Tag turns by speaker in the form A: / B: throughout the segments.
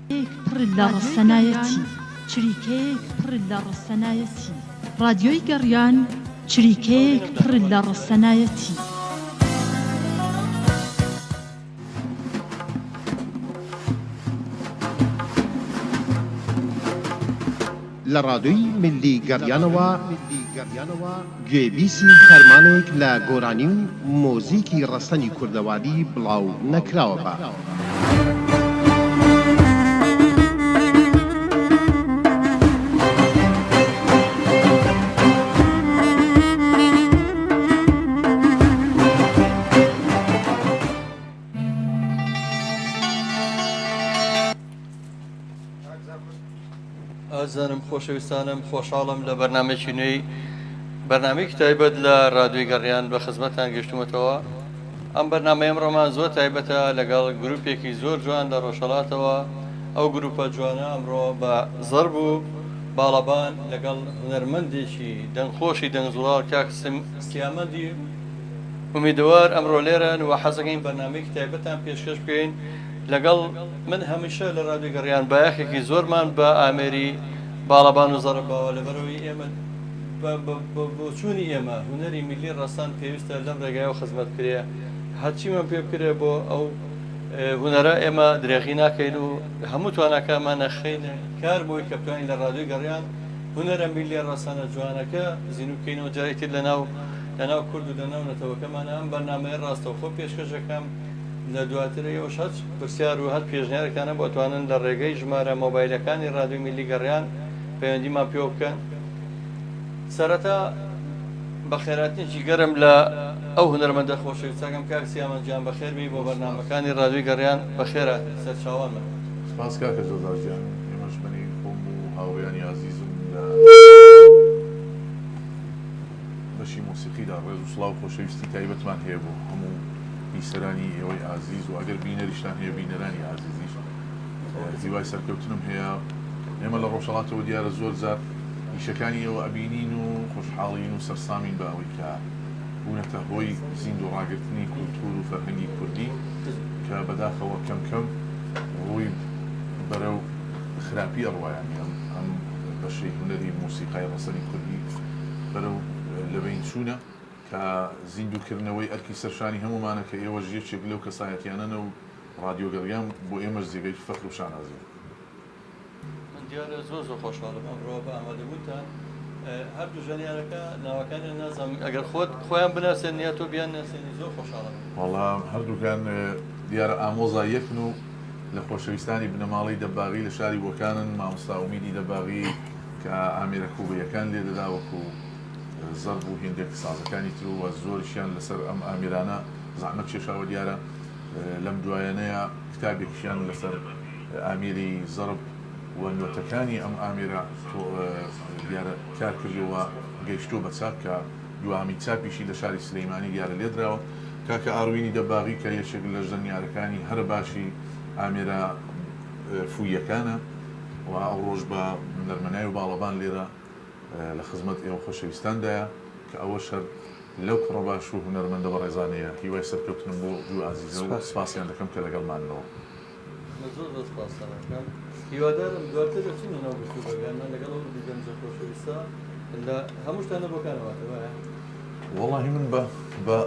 A: پڕ لە ڕسەنایەتی چریکەیەک پڕ لە ڕسەنایەتی ڕادیۆی گەڕیان چریکەیەک پڕ لە ڕسەنایەتی
B: لە ڕادیۆی ملی گەڕیانەوە گوێبیسی فەرمانێک لە گۆرانی و مۆزیکی ڕەسەنی کوردەواری بڵاو نەکراوە بە.
C: ئازانم خۆشەویستانم خۆشحاڵم لە بەرنامەیەکی نوێی بەرنامەیەکی تایبەت لە ڕادیۆی گەڕیان بە خزمەتتان گەشتومەتەوە. ئەم بەرنامەی ئەمڕۆمان زۆر تایبەتە لەگەڵ گروپێکی زۆر جوان لە ڕۆژهەڵاتەوە. ئەو گروپە جوانە ئەمڕۆ بە زەرب و باڵەبان لەگەڵ هونەرمەندێکی دەنگخۆشی دەنگزوڵاڵ کاک سیامەندی ئومیدوار ئەمڕۆ لێرەن و حەزەکەین بەرنامەیەکی تایبەتان پێشکەش بکەین لەگەڵ من هەمیشە لە ڕادیۆی گەڕیان بایەخێکی زۆرمان بە ئامێری باڵەبان و زەرباوە لەبەرەوەی ئێمە بۆچوونی ئێمە هونەری میلی ڕەسەن پێویستە لەم ڕێگایەوە خزمەت کرێ هەرچیمان پێ بکرێ بۆ ئەو هونەرە ئێمە درێغی ناکەین و هەموو توانەکەمان نەخەین کار بۆی کە بتوانین لە ڕادیۆی گەڕیان هونەرە میلی ڕەسەنە جوانەکە زیینوکەینەوە جارێکی لەناو کورد و لەناو نەتەوەکەمانە ئەم بەرنامەیە ڕاستەوخۆ پێشکەشەکەم لە دواترەوەش هەچ پرسیار و هەر پێشنیارێکانە بۆ توانن لە ڕێگەی ژمارە مۆبایلەکانی ڕادیۆی میلی گەڕیان پەیوەندیمان پێوە بکەن. سەرەتا بە خێراتێکی گەرم لە ئەو هونەرمەندە خۆشەویستاکەم کاک سیامەندجان بەخێربی بۆ بەرنامەکانی ڕادیۆی گەڕیان بەخێرە سەر چاوانمە.
D: سپاس کاکە جۆزارجیان ئێمەش بەنی خۆم و هاوڕێیانی عزیزم لە بەشی مۆسیقیدا ڕێز و سڵاو خۆشەویستی تایبەتمان هەیە بۆ هەموو بیسەرانی ئێوەی عزیز و ئەگەر بینەریشتان هەیە بینەرانی عزیزیش هیوای سەرکەوتنم هەیە. ئێمە لە ڕۆژهەڵاتەوە دیارە زۆر جار ئیشەکانی ئێوە ئەبینین و خۆشحاڵین و سەرسامین بە ئەوەی کە بوونەتە هۆی زیند و ڕاگررتنی کولتور و فەرهەنگی کوردی کە بەداخەوە کەم کەم ڕووی بەرەو خراپی ئەڕوایان ئەم بەشەی هونەری مۆسیقای ڕەسەنی کوردی بەرەو لەبین چوونە کە زیندوکردنەوەی ئەرکی سەرشانی هەمومانە کە ئێوە ژێرچێک لەو کەسایەتیانەنە و ڕادیۆ گەڕیان بۆ ئێمەش جێگەی فەخر و شانازی.
C: من دیارە زۆر خۆشحاڵم ئەمڕۆ بە ئامادەبووتان هەردوو ژەنیارەکە ناوەکانیان نازانم ئەگەر خۆیان بناسێن یا تۆ بیان ناسێنی زۆر خۆشحاڵم.
D: وەڵام هەردووکان دیارە ئامۆزا یەکن و لە خۆشەویستانی بنەماڵی دەباغی لە شاری بۆکانن مامۆستا ئومیدی دەباغی کە ئامێرە کوبەیەکان لێ دەداوەکو زەرب و هێندێک سازەکانی تر و زۆریشیان لەسەر ئەم ئامێرانە زەحمەت کێشاوە. دیارە لەم دوایانەیە کتابێکیان لەسەر ئامێری زەرب و نوێتەکانی ئەم ئامێرە دیارە کار کردەوە گەیشتۆ بە چاپ کە دوامی چاپیشی لە شاری سلەیمانی دیارە لێدراوە. کاکە ئاروینی دەباغی کە یەکێک لە ژەنیارەکانی هەر باشی ئامێرە فوویەکانە و ئەو ڕۆژ بە نەرمەنای و باڵەبان لێرە لە خزمەت ئێوە خۆشەویستاندایە کە ئەوە شەر لەو کڕە باش و هونەرمەندە بە ڕێزانەیە. هیوای سەرکەوتنم بۆ دوو ئازیزە و سپاسیان دەکەم کە لەگەڵمانەوە.
C: زۆر سپاسەکەم. هیوادارم دواتر دەچینە ناو گفتوگۆیانمان لەگەڵ ئەو دیگەنجە خۆشەویستە لە هەموو شتانە بۆکانەوەتە وایە.
D: وەڵاهی من بە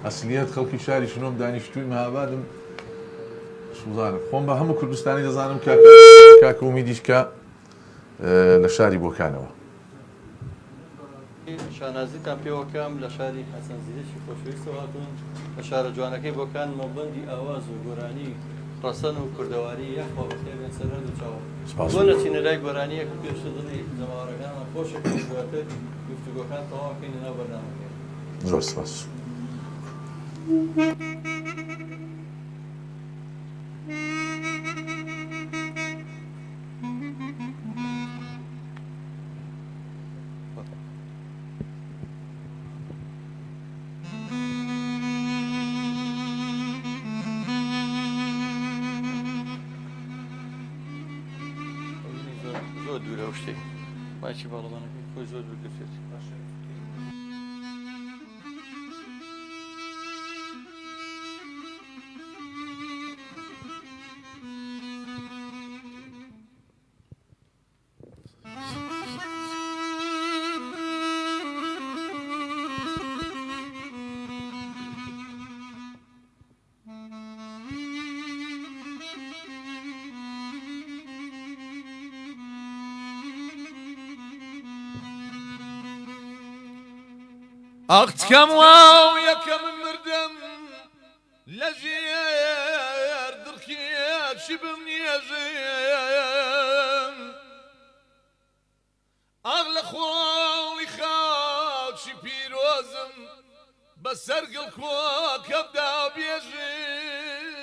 D: ئەسلیەت خەڵکی شاری شنۆم دانیشتووی مەهابادم سوزانم خۆم بە هەموو کوردستانی دەزانم کاکە ئومیدیش کە لە شاری بۆکانەوە.
C: شانازیتان پێوەکەم لە شاری حەسەن زیرەکی خۆشەویستەوە هاتوون لە شارە جوانەکەی بۆکان مەبەندی ئاواز و گۆرانی ڕەسەن و کوردەواری یەخوا بەخێوێن سەرەر و چاوە بۆ نەچینە لای گۆرانیەک پێشتە دڵی زەماوەڕەکانمان خۆشەکەی دواتر گفتوگۆکان تەواوکەین لەناو بەرنامەکەی.
D: زۆر سپاس.
C: زۆر دوورە شتێک ماچی باڵەبانەکەی خۆی زۆر دوورگرتێت.
E: أختكم واو يكم مردم لجير دركيات شبمني يزين أغلى خوالي خاوت شي بيروزم بسرق الكوا كبدا بيزين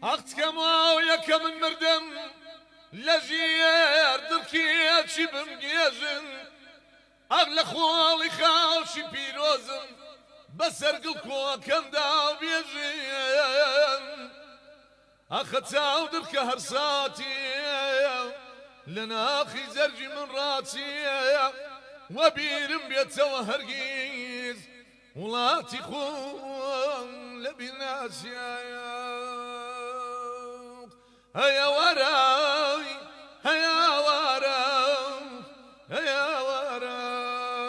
E: أختكم وياك من مردم لجير دركيات شي بمجيزن أغلى خوالي خاوشي بيروزن بسرق الكوا كم داو بيزين أختاو درك هرساتي لنا أخي زرجي من راتي وبيرم بيت وهرقيز ولاتي خون لبناسي هيا وراي هيا وراي هيا وراي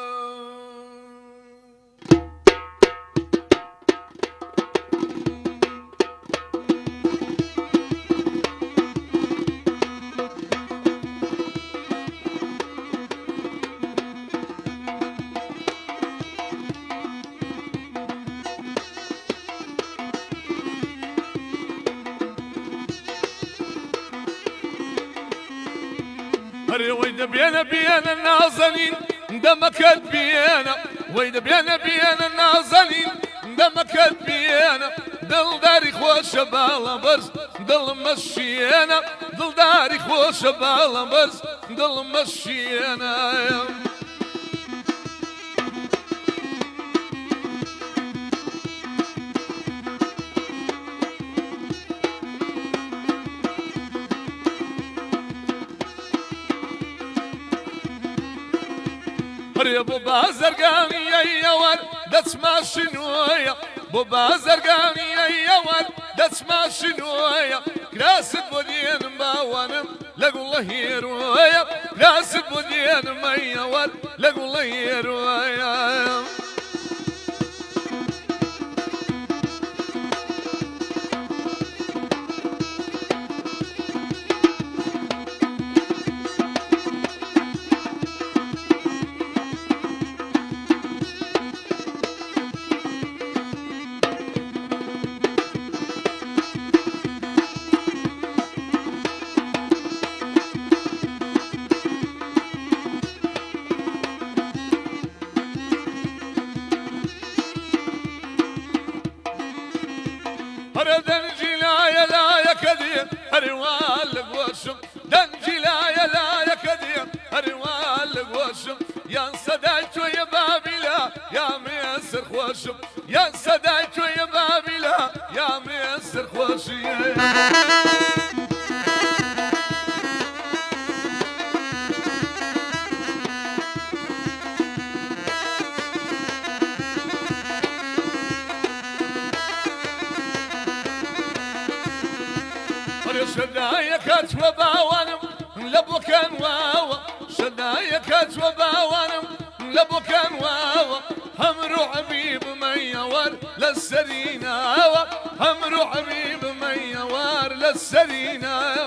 E: ويد بينا بينا النازلين دمك بينا ويد بينا بينا النازلين دمك بينا دل داري خوش بالبرز دل مشينا دل داري خوش بالبرز دل مشينا بوبا زرقاني يا ور دسما شنويا بوبا زرقاني يا ور دسما شنويا كراس بودين باوانم لقوا الله يرويا كراس بودين ما يا ور لقوا الله يرويا دنجي لا يا لا يا كدير هروالك وشم دنجي لا يا لا يا كدير هروالك وشم يا صدايتو يا بابلا يا ميسر خوشم يا صدايتو يا بابلا يا ميسر خوشي شدايك وباوانم لبوكان واوا شدايك وباوانم لبوكان واوا همرو حبيب من يوار للسرينا همرو حبيب من يوار للسرينا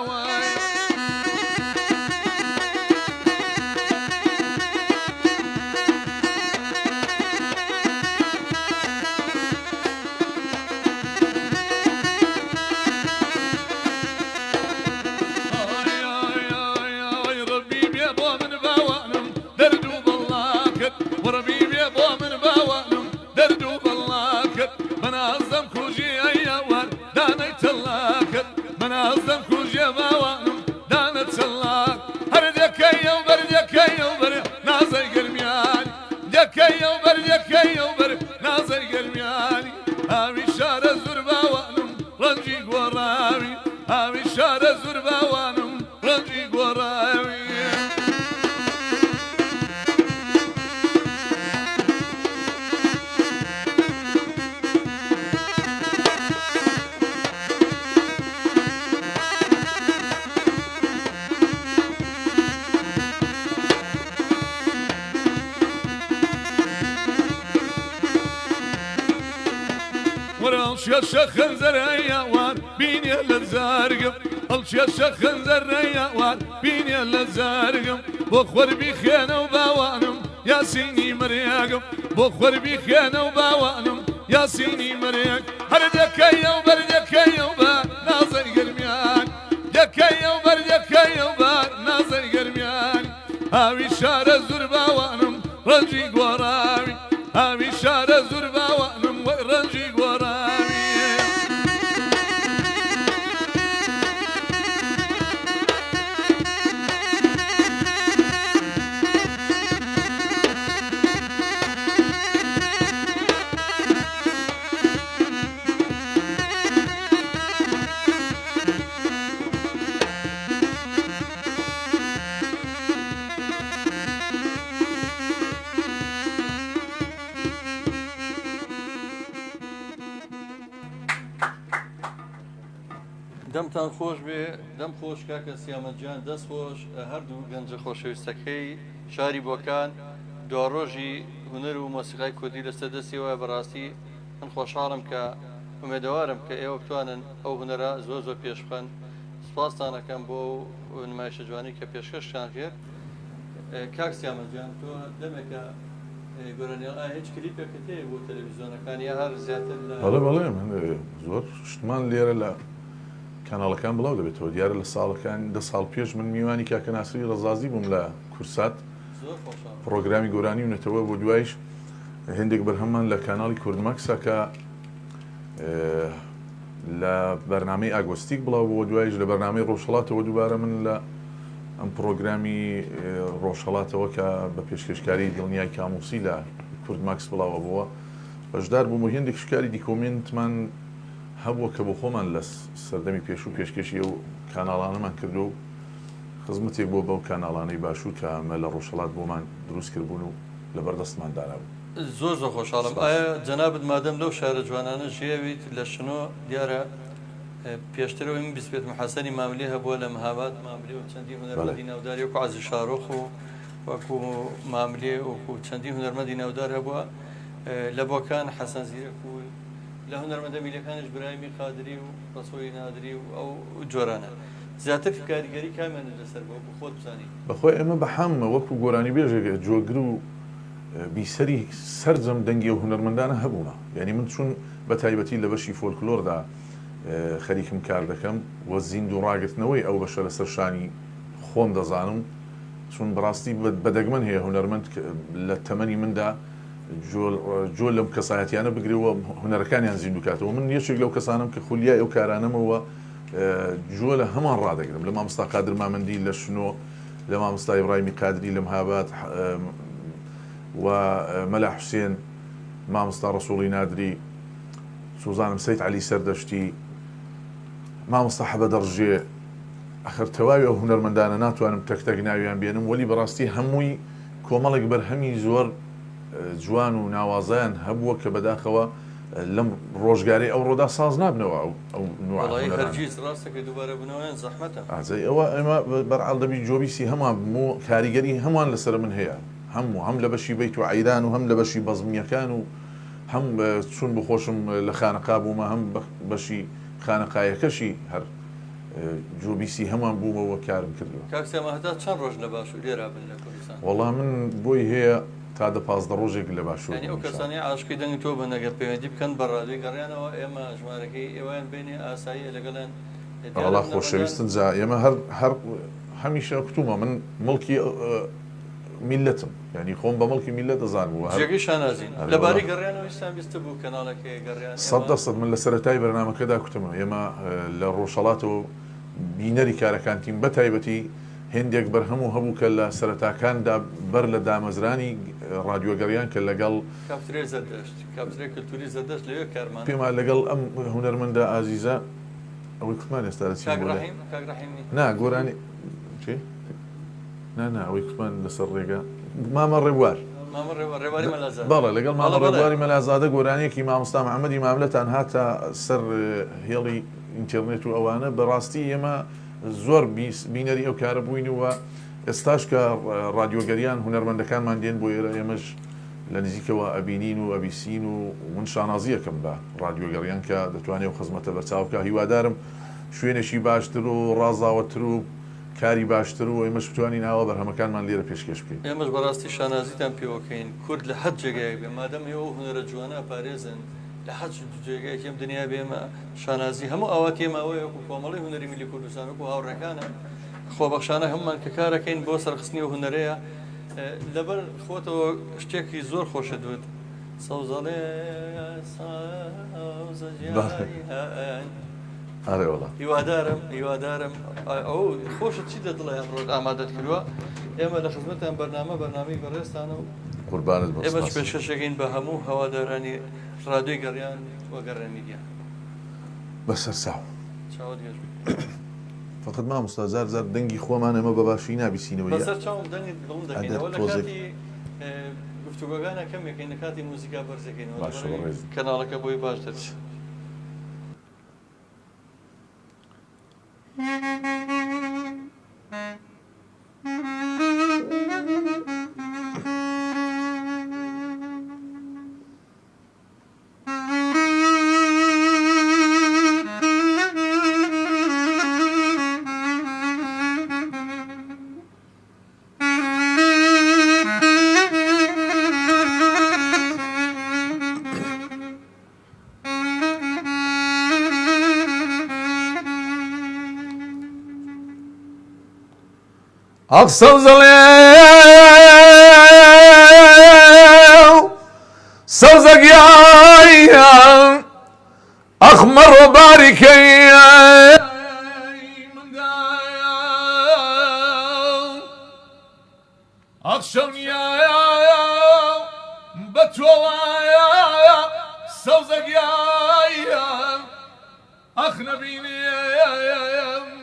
E: وربيب يا بو من باوانم دردو باللاكت منازم كوجي ايوار دانيت اللاكت منازم كوجي باوانم دانت اللاك هردك يا وبردك يا وبر نازي قرمياني دك يا وبردك يا وبر نازي قرمياني هاوي شار زور باوانم رنجي قراوي هاوي شار زور باوانم رنجي قراوي الشاشة خنزر يوار بيني للزارقم الشاشة خنزر يوار بيني للزارقم بخور بخيانة وبوانم يا سيني مريقم بخور بخيانة وبوانم يا سيني مريق هردك وبردك وبار ناظر قرميان دكي وبردك وبار ناظر قرميان هاوي شارة زربا وانم رنجي قوارامي هاوي شارة زربا وانم ورنجي قوارامي دەمتان خۆش بێ دەم خۆش کاکە سیامەتجان دەست خۆش هەردوو گەنجە خۆشەویستەکەی شاری بۆکان دوا ڕۆژی هونەر و مۆسیقای کوردی لەسەر دەستیەوە بەڕاستی من خۆشحاڵم کە ئومێدەوارم کە ئێوە بتوانن ئەو هونەرە زۆر پێش بخەن سپاستانەکەم بۆ نمایشە جوانی کە پێشکەشتان کرد کاک سیامەتجان تۆ دەمێکە گۆرانیان هیچ کلیپێکت هەیە بۆ تەلەڤیزیۆنەکان یا هەر زیاتر
D: بەڵێ من زۆر شتمان لێرە لە کاناڵەکان بڵاو دەبێتەوە دیارە لە ساڵەکان 10 ساڵ پێش من میوانی کاکە ناسری ڕەزازی بووم لە کورسات پرۆگرامی گۆرانی ونێتەوە بۆ دوایش هێندێک بەرهەممان لە کاناڵی کوردمەکسە کە لە بەرنامەی ئاگۆستیک بڵاو بۆ دوایش لە بەرنامەی ڕۆژهەڵاتەوە دووبارە من لە ئەم پرۆگرامی ڕۆژهەڵاتەوە کە بە پێشکەشکاری دڵنیای کاموسی لە کوردمەکس بڵاوە بووە بەشدار بووم و هێندێک شکاری دیکۆمنتمان هەبووە کە بۆ خۆمان لە سەردەمی پێش و پێشکەشی و کاناڵانەمان کردو و خزمەتێک بۆ بەو کاناڵانەی باشوور کە ئەمە لە ڕۆژهەڵات بۆمان دروست کردبوون و لەبەردەستمان دارابوو.
C: زۆر خۆشحاڵم. ئایا جەنابەت مادەم لەو شارە جوانانە ژێویت لە شنۆ دیارە پێشترەوەی من بیسبێت محەسەنی ماملێ هەبووە لە مەهاباد ماملێ و چەندی هونەرمەندی ناوداری وەکو عەزیز شارۆخ و وەکو ماملێ وەکو چەندی هونەرمەندی ناودار هەبووە لە بۆکان حەسەن زیرەک و لە هونەرمەندە میلەکانش برایمی قادری و ڕەسۆی نادری و ئەو جۆرانە زیاتر کاریگەری کامیان لەسەر بۆ خۆت بزانی
D: بەخۆی ئێمە بە حەممە وەکو گۆرانی بێژێک جۆگر و بیسەری سەرجەم دەنگی و هونەرمەندانە هەبوومە یعنی من چون بە تایبەتی لە بەشی فۆلکلۆردا خەریکم کار دەکەم وە زیند و ڕاگرتنەوەی ئەو بەشە لەسەر شانی خۆم دەزانم چون بەڕاستی بەدەگمەن هەیە هونەرمەند لە تەمەنی مندا جۆ لەم کەسایەتیانە بگرێەوە هونەرەکانیان زیندوو کاتەوە من یەکێک لەو کەسانم کە خولیای ئەو کارانەمەوە جۆ لە هەمان ڕادەگرم لە مامۆستا قادر مامەندی لە شنۆ لە مامۆستا ئیبراهیمی قادری لە مەهاباد و مەلا حوسێن مامۆستا ڕەسوڵی نادری سوزانم سەید عەلی سەردەشتی مامۆستا حەبە دەڕژێ ئەخر تەواوی ئەو هونەرمەندانە ناتوانم تەک ناویان بێنم وەلی بەڕاستی هەمووی کۆمەڵێک بەرهەمی زۆر جوان و ناوازیان هەبووە کە بەداخەوە لەم ڕۆژگاری ئەو ڕۆدا ساز نابنەوە ئەو
C: هەرگیز ڕاستەکە دووبارە بنەوەیان زەحمەتە
D: ئازای ئەوە ئێمە بەرعەڵ دەبی جۆبیسی هەمان بوو کاریگەری هەمان لەسەر من هەیە هەم لە بەشی بەیت و عەیران و هەم لە بەشی بەزمیەکان و هەم چون بخۆشم لە خانەقا بوومە هەم بەشی خانەقایەکەشی هەر جۆبیسی هەمان بوومەوە کارم کردووە.
C: کاک سیامەت چەند ڕۆژ لە باشوور لێرا بن لە کوردستان؟
D: وەڵام من بۆی هەیە تا 15 ڕۆژێک لە باشوور.
C: ئەو کەسانی عاشقی دەنگی تۆ بن ئەگەر پەیوەندی بکەن بە ڕادیۆی گەڕیانەوە ئێمە ژمارەکەی ئێوەیان بینێ ئاسایی لەگەڵیان
D: وەڵا خۆشەویستن جا ئێمە هەر هەمیشە کوتومە من مڵکی میلەتم یعنی خۆم بە مڵکی میلەت دەزانم
C: جێگەی شانازین لەبارەی گەڕیانەوە ئێستا بیستە بوو کەناڵەکەی گەڕیان
D: 100% من لە سەرەتای بەرنامەکەدا کوتمە ئێمە لە ڕۆژهەڵاتەوە بینەری کارەکانتیم بە تایبەتی هێندێک بەرهەم و هەبوو کە لە سەرەتاکاندا بەر لە دامەزرانی ڕادیۆگەڕیان کە لەگەڵ
C: کاپترێ زەردەشت کاپترێ کەلتوری زەردەشت لەوێ کارمان
D: پێما لەگەڵ ئەم هونەرمەندە ئازیزە ئەوەی کوتمان ئێستا نا گۆرانی چی؟ نا ئەوەی کوتمان لەسەر ڕێگە مامە ڕێبوار بەڵێ لەگەڵ مامە ڕێبواری مەلازادە گۆرانیەکی مامۆستا محەممەدی ماملەتان هاتە سەر هێڵی ئینتەرنێت و ئەوانە بەڕاستی ئێمە زۆر بینەری ئەو کارە بووینەوە ئێستاش کە ڕادیۆگەریان هونەرمەندەکانمان دێن بۆ ئێرە ئێمەش لە نزیکەوە ئەبینین و ئەبیسین و من شانازیەکەم بە ڕادیۆ گەڕیان کە دەتوانێت و خزمەتە بەرچاوکە هیوادارم شوێنێکی باشتر و ڕازاوەتر و کاری باشتر و ئێمەش بتوانین ئاوا بەرهەمەکانمان لێرە پێشکەش بکەین.
C: ئێمەش بەڕاستی شانازیتان پێوەکەین کورد لە حەد جێگایەک بێ مادەم ئێوە هونەرە جوانە پارێزن لە حەد جێگایەکی ئەم دنیا بێمە شانازی هەموو ئاواتی ئێماوەیە و کۆمەڵی هونەری میلی کوردستان و هاوڕێکانە خۆبەخشانە هەمومان کە کارەکەین بۆ سەرخستنی و هونەرەیە لەبەر خۆتەوە شتێکی زۆر خۆشە دوێت سەوزەڵێ هیوادارم ئەو خۆشت چی دەدڵێ ئەمڕۆ ئامادەت کردووە ئێمە لە خزمەتیان بەرنامەی بەڕێستانە و
D: قوربانت
C: ئێمەش پێشکەشەکەین بە هەموو هەوادارانی ڕادیۆی گەڕیان وەگەڕێ میدیا
D: بەسەر چاو
C: چاوت گەشت
D: فقط مامۆستا زار دەنگی خۆمان ئەمە بە باشی نابیسینەوە
C: بەسەر چاوم دەنگی دڵم دەکەینەوە لە کاتی گفتوگۆگانە کەمێکین لە کاتی موزیکا بەرزەکەینەوە کەناڵەکە بۆی باش دەچێت.
E: Ak sazalev sazak yayan ak marra barikeyan akşam yayan betuvaya sazak yayan ak nabini yayan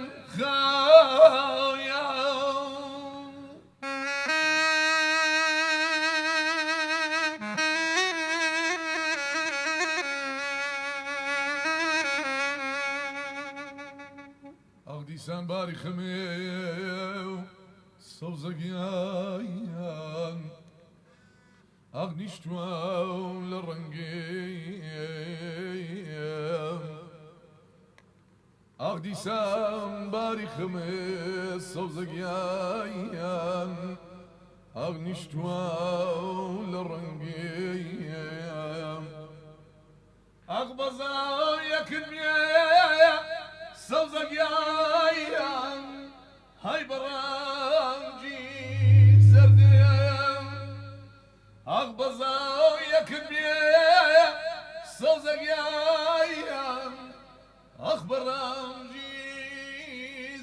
E: Sen bari xmev sovzagiyan Agnishtuav l'rangiyam Agdisam bari xmev sovzagiyan Agnishtuav l'rangiyam Agbaza yakmiyaya Sazak yayan hay baranci zerdem Akbaza yakın bir sazak yayan ak baranci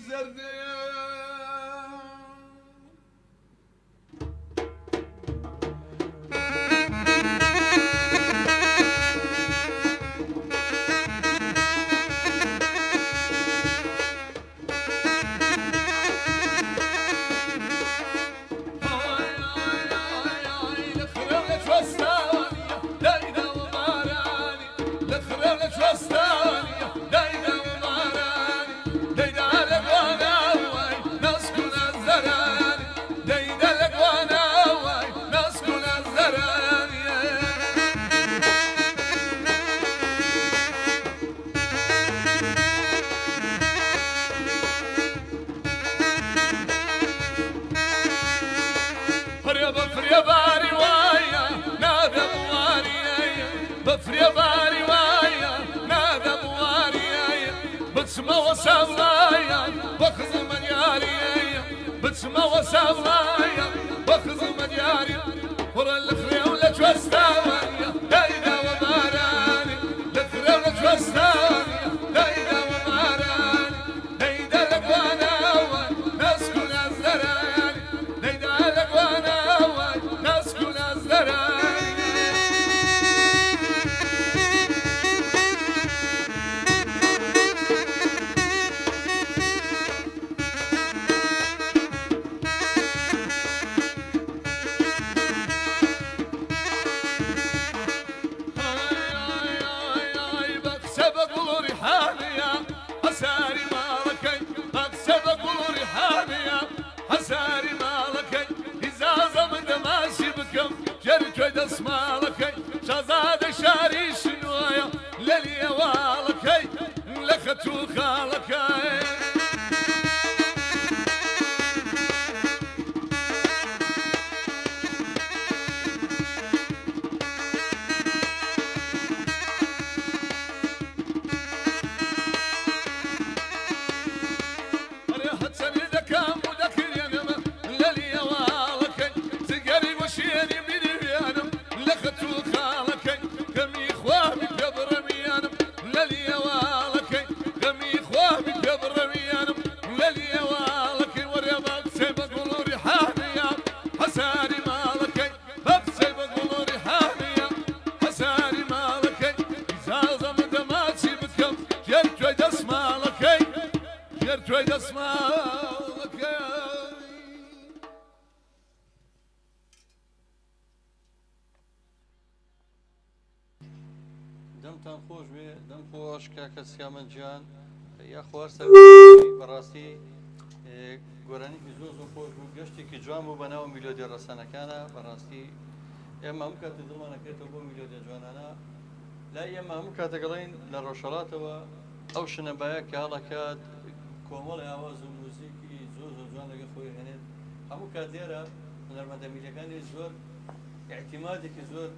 E: zerdem بتسمى وسابلايا بخز مدياري بتسمى وسابلايا بخز مدياري ورا الخريا ولا توستاويا دايدا وماراني الخريا ولا توستاويا دايدا وماراني دايدا لك وانا ناس كل الزراني دايدا لك وانا ناس كل الزراني دەسماڵەکەی شازادە شاری شنوایە لە لیێواڵەکەی لە خەت و خاڵەکەی
C: دەمتان خۆش بێ دەم خۆش کاکە سیامەن گیان یا خوار سەر بەڕاستی گۆرانێکی زۆر زۆر خۆش بوو گەشتێکی جوان بوو بەناو میلۆدی ڕەسەنەکانە بەڕاستی ئێمە هەموو کاتێ دڵمانەکرێتەوە بۆ میلۆدیە جوانانە لای ئێمە هەموو کاتەگەڵین لە ڕۆژهەڵاتەوە ئەو شنەبایە کە هەڵەکات کۆمەڵی ئاواز و موزیکی زۆر زۆر جوان لەگە خۆی هێنێت هەموو کات لێرە هونەرمەندە میلەکانی زۆر اعتیمادێکی زۆر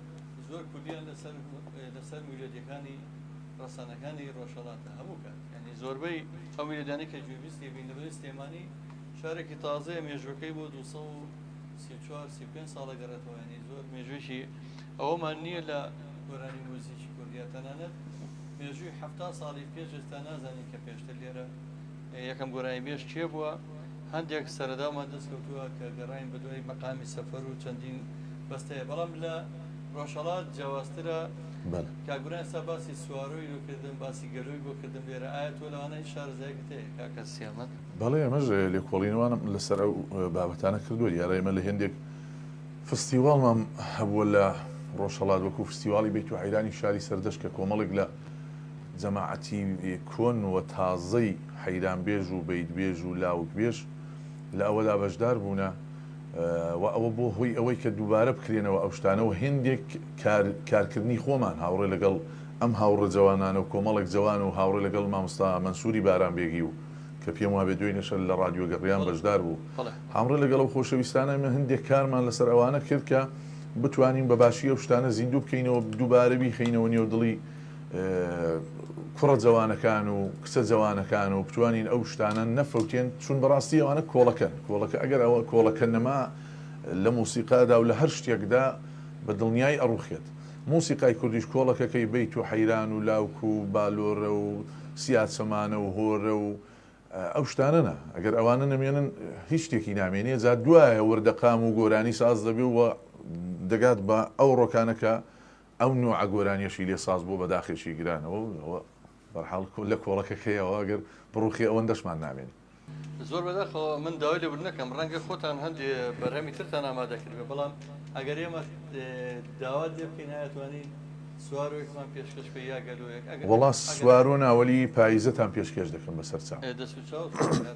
C: زۆر کوردیان لەسەر میلۆدیەکانی ڕەسەنەکانی ڕۆژهەڵاتە هەموو کات یعنی زۆربەی ئەو میلۆدیانەی کە گوێبیستی بین لەبەر سلێمانی شارێکی تازەیە مێژوەکەی بۆ 234-35 ساڵە گەڕێتەوە ینی زۆر مێژوێکی ئەوەمان نییە لە گۆرانی موزیکی کوردیا تەنانەت مێژووی 70 ساڵی پێش ئێستا نازانین کە پێشتر لێرە یەکەم گۆرانی بێژ کێ بووە هەندێک سەرەدامان دەستکەوتووە کە گەڕاین بە دوای مەقامی سەفەر و چەندین بەستەیە بەڵام لە ڕۆژهەڵات جیاوازترە کاگوران سا باسی سواروی بۆ کردم باسی گەلۆی بۆ کردم لێرە ئایا تۆ لەوانەی شارزایەکت هەیە کاکە سیامەت
D: بەڵێ ئەمەش لێکۆڵینەوانم لەسەر ئەو بابەتانە کردووە یارە ئێمە لە هێندێک فستیواڵمان هەبووە لە ڕۆژهەڵات وەکو فستیواڵی بێت و حەیرانی شاری سەردەشت کە کۆمەڵێک لە جەماعەتی کۆن و تازەی حەیرانبێژ و بەیتبێژ و لاوکبێژ لە ئەوەدا بەشدار بوونە و ئەوە بۆ هۆی ئەوەی کە دووبارە بکرێنەوە ئەو شتانەوە هێندێک کارکردنی خۆمان هاوڕێ لەگەڵ ئەم هاوڕە جوانانە و کۆمەڵێک جوان و هاوڕێ لەگەڵ مامۆستا مەنسووری بارانبێگی و کە پێم وابێ دوێ نەشە لە ڕادیۆ گەڕیان بەشدار بوو هاوڕێ لەگەڵ ئەو خۆشەویستانە ئێمە هەندێک کارمان لەسەر ئەوانە کرد کە بتوانین بە باشی ئەو شتانە زیندوو بکەینەوە دووبارە بیخەینەوە نێو دڵی کوڕە جوانەکان و کچە جوانەکان و بتوانین ئەو شتانە نەفەوتێن چون بەڕاستی ئەوانە کۆڵەکەن کۆڵەکە ئەگەر ئەوە کۆڵەکە نەما لە موسیقادا و لە هەر شتێکدا بە دڵنیای ئەڕوخێت موسیقای کوردیش کۆڵەکەکەی بیت و حەیران و لاوک و بالۆرە و سیاسەمانە و هۆرە و ئەو شتانەنە ئەگەر ئەوانە نەمێنن هیچ شتێکی نامێنێ جا دوایە وردەقام و گۆرانی ساز دەبێ و دەگات بە ئەو ڕۆکانەکە ئەو نوع گۆرانیەشی لێ ساز بۆ بەداخێکی گرانەوە بەرحاڵ لە کۆڵەکەکەیەوە ئەگەر بڕوخی ئەوەن دەشمان نامێنی
C: زۆر بەداخەوە من داوای لێبوور نەکەم ڕەنگە خۆتان هەندێ بەرهەمی ترتان ئامادەکردبێ بەڵام ئەگەر ئێمە داوات لێ بکەین نایەتوانین سوارۆیەکمان پێشکەش پێ یا گەلۆیەک
D: وەڵا سوارۆ ناوەلی پاییزەتان پێشکەش دەکەم بەسەر چاو
C: دەست و چاو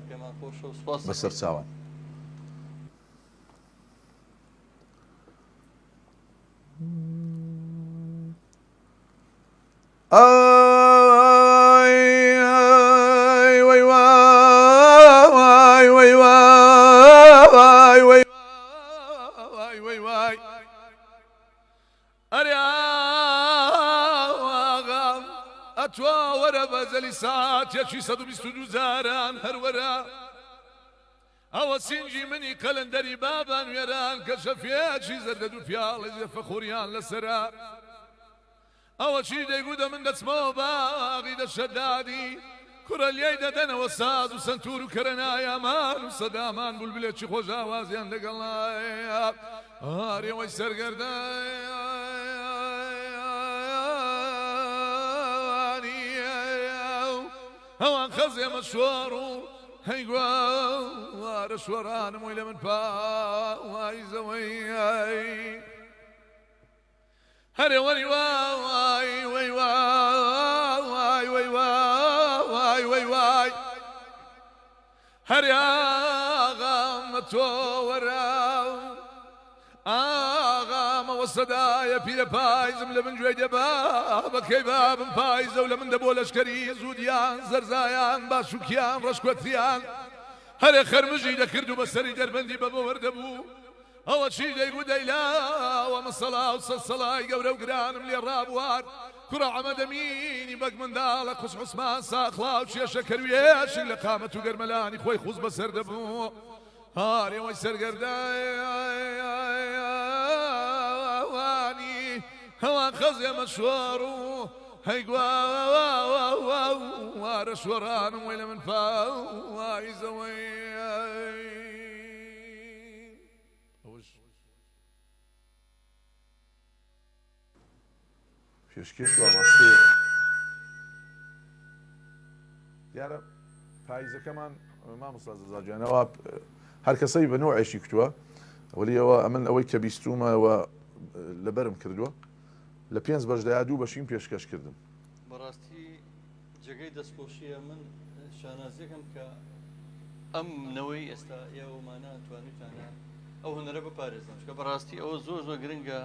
C: پێمان خۆشە و سوپاس
D: بەسەر چاوان
E: ساعتێکی 122 زاران هەروەرە ئەوە سینجی منی قەلەندەری بابان وێران کە شەفێکی زەردە دوو پیاڵی فەخوریان لەسەرە ئەوە چی دەیگوتە من دەچمەوە باغی دەشەدادی کوڕە لێی دەدەنەوە ساز و سنتور و کەرەنایەمان و سەدامان بولبلێکی خۆش ئاوازیان لەگەڵایە هەرێوەی سەرگەردە ئەوان خەزێمە شوار و هەیگوارە شوەرانمۆی لە من پاوایزەوەی هەرێوەری وای وای وای وای وای وای وای هەرێ ئاغامە تۆ وەرە ئاغامەوە وەسەدایە پیرە پایزم لە من گوێی دەبا بەکەی بابم پایزە و لە من دەبۆ لەشکەری زودیان زەرزایان باشووکیان ڕەشکوەتریان هەرێ خەرمژی دەکرد و بەسەری دەربەندی بەبە وەردەبوو ئەوە چی دەیگو دەیلاوە مەسەڵا و سەسەڵای گەورە و گرانم لێ ڕابوار کوڕە عەمەدەمینی بەگ منداڵە قوس عوسمان ساخڵا و کێشە کەروێشی لە قامەت و گەرمەلانی خۆی خوز بەسەر دەبوو هاڕێوەی سەرگەردانی هەوان خەزێمە شوار و هەیگووارە شوەڕانم وی لە من پاوایزەوەی
D: پێشکەش وابەستێ دیارە پاییزەکەمان مامۆستا زەزاجیانەوە هەر کەسەی بە نوعێکی کردووە وەلی ئەوە ئەمن ئەوەی کە بیستومەوە لەبەرم کردووە لە 5 بەشدایا 2 بەشیم پێشکەش کردم
C: بەڕاستی جێگەی دەستپۆشیە من شانازیەکەم کە ئەم نەوەی ئێستا ئێوەمانە توانیتانە ئەو هەنەرە بپارێزم کە بەڕاستی ئەوە زۆر زۆر گرنگە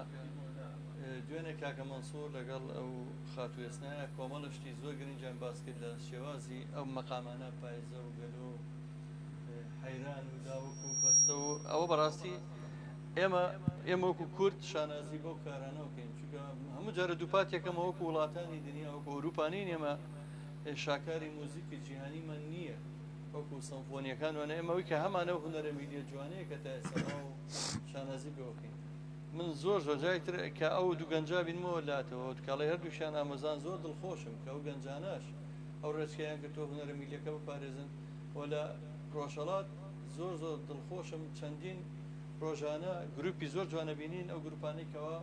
C: دوێنێ کاکە مەنسوور لەگەڵ ئەو خاتوێستنایە کۆمەڵە شتی زۆر گرنگیان باس کرد لە شێوازی ئەو مەقامانە پایزە و گەلۆ حەیران و داوەک و بەستە و ئەوە بەڕاستی ئێمە وەکو کورد شانازی بەو کارانەوە بکەین چونکە هەموو جارە دووپاتێکەمە وەکو وڵاتانی دنیا وەکو ئەوروپانین ئێمە شاکاری موزیکی جیهانیمان نییە وەکو سەمفۆنیەکان وانە ئێمەوەی کە هەمانەوە هونەرە میلیە جوانەیە کە تا ئێستا و شانازی بۆکەین من زۆر جایتر کە ئەو دوو گەنجا بینمەوە لاتەوە کاڵی هەردووشیان ئامۆزان زۆر دڵخۆشم کە ئەو گەنجاناش ئەو ڕێچکەیان کە تۆ هونەرە میلیەکە بپارێزن و لە ڕۆژهەڵات زۆر دڵخۆشم چەندین ڕۆژانە گروپی زۆر جوانە بینین ئەو گروپانێکەوە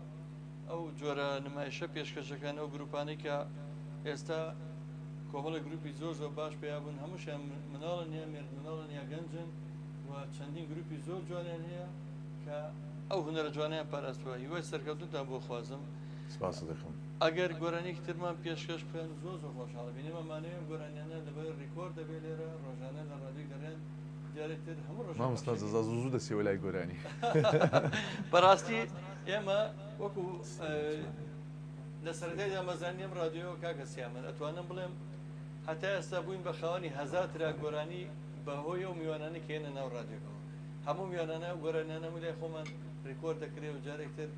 C: ئەو جۆرە نمایشە پێشکەشەکان ئەو گروپانەی کە ئێستا کۆمەڵە گروپی زۆر باش پێیا بوون هەمووشیان مناڵن یا مرد مناڵن یا گەنجن و چەندین گروپی زۆر جوانیان هەیە کە ئەو هونەرە جوانیان پاراستووە هیوای سەرکەوتنتان بۆ خوازم
D: سپاس دەکەم
C: ئەگەر گۆرانێکی ترمان پێشکەش بکەن زۆر خۆشحاڵ بینێمە مانەوەی گۆرانیانە لەبەر ڕیکۆرد دەبێت لێرە ڕۆژانە لە ڕادیۆی گەڕێن دیارێتتر هەموو ڕۆژ
D: مامۆستا زەزا زوو دەسیەوە لای گۆرانی
C: بەڕاستی ئێمە وەکو لە سەرەتایدا مەزانیم رادیۆ کاکە سیامن ئەتوانم بڵێم هەتا ئێستا بووین بە خاوەنی 1000 ترا گۆرانی بەهۆی و میوانانە کێنە ناو رادیۆکەوە هەموو میوانانە و گۆرانیانە لای خۆمان ڕیکۆرد دەکرێت و جارێکتر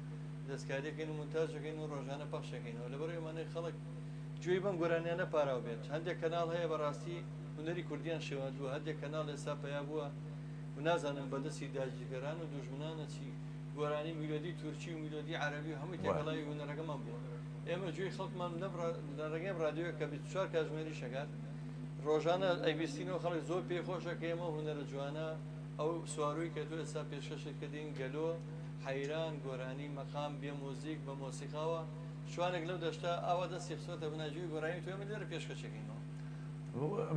C: دەستکاریەکەین و مونتاژەکەین و ڕۆژانە پەخشەکەینەوە لەبەر ئێمانەی خەڵک گوێی بەم گۆرانیانە پاراو بێت هەندێک کەناڵ هەیە بەڕاستی هونەری کوردیان شێواندووە هەندێک کەناڵ ئێستا پیا بووە و نازانم بەدەستی داگیرگەران و دوژمنانە چی گۆرانی میلۆدی تورکی و میلۆدی عەرەبی و هەمووی تێکەڵای هونەرەکەمان بووە ئێمە گوێی خەڵکمان لە ڕێگەی ڕادیۆ کە 24 کاتژمێری شەکات ڕۆژانە ئەیبیستینەوە خەڵک زۆر پێخۆشە کە ئێمە هونەرە جوانە ئەو سواروی کە تۆ ئێستا پێشکەشت کردین گەلۆ حەیران گۆرانی مەقام بێ مۆزیک بە مۆسیقاوە شوانێک لەو دەشتا ئاوا دەستی خسۆتە بناجوی گۆرانی تۆ ئێمە لێرە پێشکەشەکەینەوە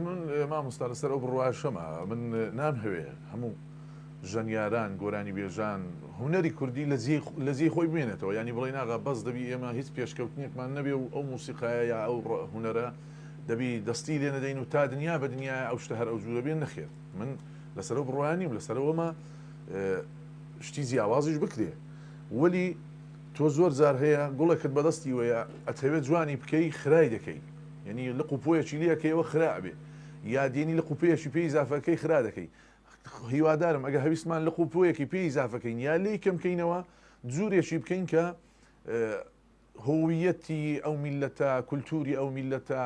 D: من مامۆستا لەسەر ئەو بڕواە شەمە من نامهەوێ هەموو ژەنیاران گۆرانی بێژان هونەری کوردی لە زیی خۆی بێنێتەوە ینی بڵێ ناغا بەس دەبی ئێمە هیچ پێشکەوتنێکمان نەبێ و ئەو موسیقایە یا ئەو هونەرە دەبی دەستی لێ نەدەین و تا دنیا بە دنیا ئەو شتە هەر ئەو جوورە بێن نەخێت من لەسەر ئەو بڕوانیم لەسەرەوەمە شتی جیاوازیش بکرێ وەلی تۆ زۆر جار هەیە گوڵێکت بەدەستی وەیە ئەتەوێت جوانی بکەی خرای دەکەی یعنی لە قوپۆیەکی لەکەیەوە خراپێ یا دێنی لە قوپەیەکی پێی زافەکەی خرا دەکەی هیوادارم ئەگە هەویستمان لە قوپۆیەکی پێی زافەکەین یا لی کەمکەینەوە جوورێکی بکەین کە هۆویەتی ئەو میلەتە کولتوری ئەو میلەتە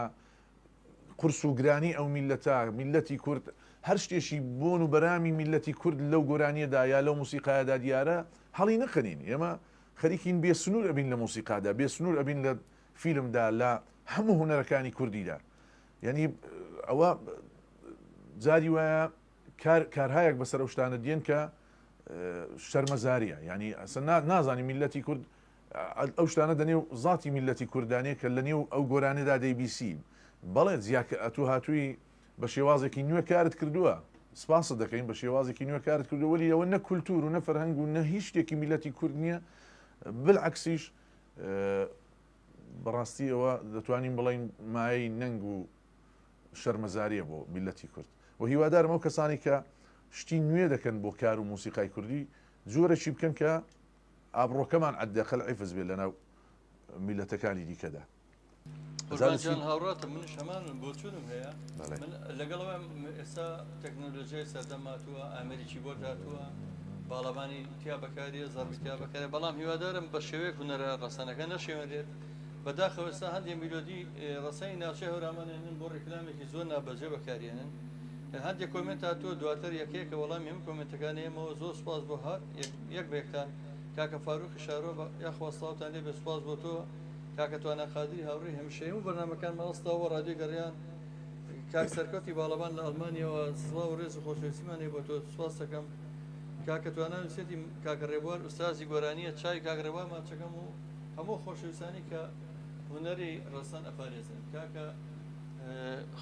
D: قورس و گرانی ئەو میلەتە میلەتی کورد هەر شتێکی بۆن و بەرامی میلەتی کورد لەو گۆرانیەدا یا لەو موسیقایەدا دیارە هەڵی نەخەنین ئێمە خەریکین بێسنوور ئەبین لە موسیقادا بێسنوور ئەبین لە فیلمدا لە هەموو هونەرەکانی کوردیدا یعنی ئەوە جاری وایە کارهایەک بەسەر ئەو شتانە دێن کە شەرمەزاریە ینی ئەسە نازانی میلەتی کورد ئەو شتانە دەنێ و زاتی میلەتی کوردانەیە کە لە نێو ئەو گۆرانێدا دەیبیسی بەڵێ ئەتو هاتووی بە شێوازێکی نوێ کارت کردووە سپاست دەکەین بە شێوازێکی نوێ کارت کردو وەلی ئەوە نە کولتور و نە فەرهەنگ و نە هیچ شتێکی میلەتی کورد نییە بالعکسیش بەڕاستی ئەوە دەتوانین بڵین مایەی نەنگ و شەرمەزاریە بۆ میلەتی کورد و هیوادارم ئەو کەسانی کە شتی نوێ دەکەن بۆ کار و موسیقای کوردی جۆرەی بکەن کە ئابڕۆکەمان عەدەقەل عیفز بێت لەناو میلەتەکانی دیکەدا.
C: قوربانجان هاوڕاتم منش هەمان بۆ چونم هەیە لەگەڵەوە ئێستا تەکنۆلۆژیای سەردەم ماتووە ئامریکی بۆ داتووە باڵەمانی تیا بەکاریە زەربی تیا بەکارێ بەڵام هیوادارم بە شێوەیەک هونەرە ڕەسەنەکە نەشێوەرێت بەداخەوە ئێستا هەندێک میلۆدی ڕسەی ناوچەی هەورامانێنن بۆ ڕێکلامێکی زۆر نابەجێ بەکارێنن هەندێک کۆمنت هاتووە دواتر یەکەیەکە وەڵامی ئەم کۆمنتەکانی ئێمەوە زۆر سوپاس بۆ یەک بێکتان کاکە فاروقی شارۆ یاخوا سڵاوتان لێ بێ سوپاس بۆ تۆ کاکە توانە قادری هاوڕێی هەمیشەی و بەرنامەکان ماوەستاوە ڕادیۆ گەڕیان کاک سەرکەوتی باڵەبان لە ئەڵمانیەوە سڵاو و ڕێز و خۆشەویستیمانی بۆ تۆ سوپاس دەکەم کاکە توانە نووسێتی کاکە ڕێبوار ئوستازی گۆرانیە چای کاک ڕێبوار ماچەکەم و هەموو خۆشەویستانی کە هونەری ڕەسەن ئەپارێزن کاکە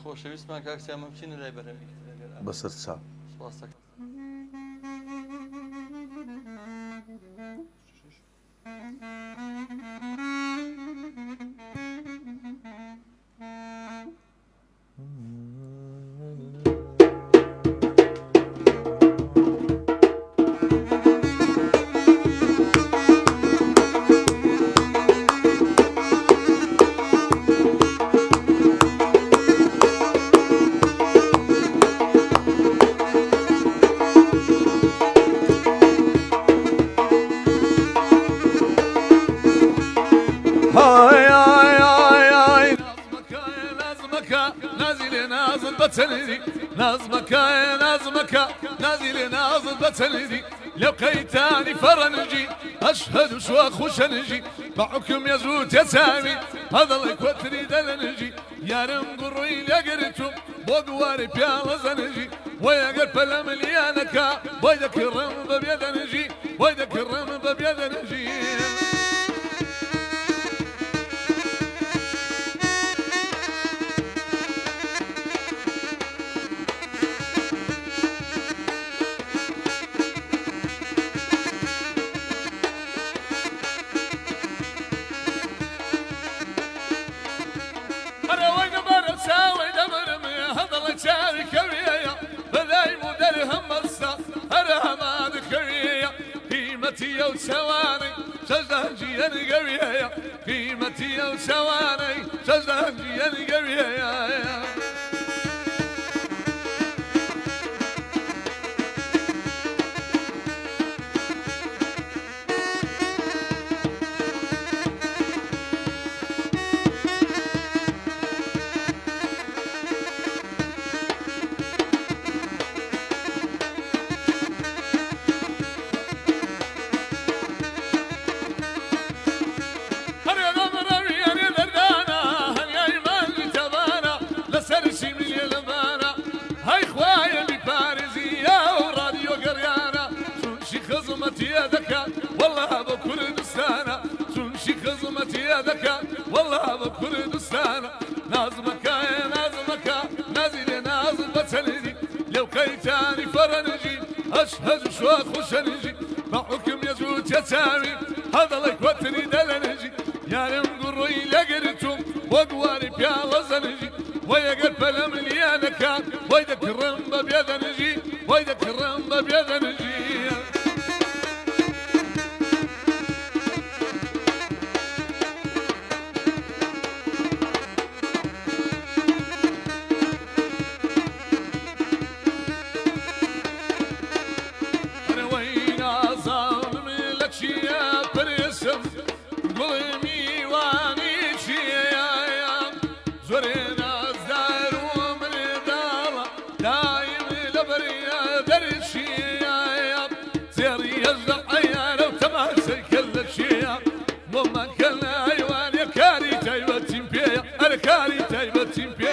C: خۆشەویستمان کاک سیامە بچینە لای بەرەمی
D: بەسەر چاو
C: سوپاس دەکەم
E: نازمك نازل نازل بتنجي لو قيتاني فرنجي أشهد شواخ وشنجي معكم يزوت يا سامي هذا لك وتري دلنجي يا رمقري لقرتم بوقواري بيالا زنجي ويقرب المليانك ويدك الرمب بيدنجي ويدك الرمب بيدنجي قيمتي وسواني سزهجي القوية قيمتي وسواني سزهجي القوية والله بكردستان سنشي خزمتي يدك والله بكردستان نازمك يا نازمك نازل نازل بتنجي لو كيتاني فرنجي اشهد شواخ وشنجي مع حكم يزوت يا سامي هذا لك وتري دلنجي يا رمقري لقرتم وقواري بيالا زنجي ويقرب المليانك ويدك الرمب بيدنجي ويدك الرمب بيدنجي وما كان ايوان يا كاري تايبتين بيا انا كاري تايبتين بيا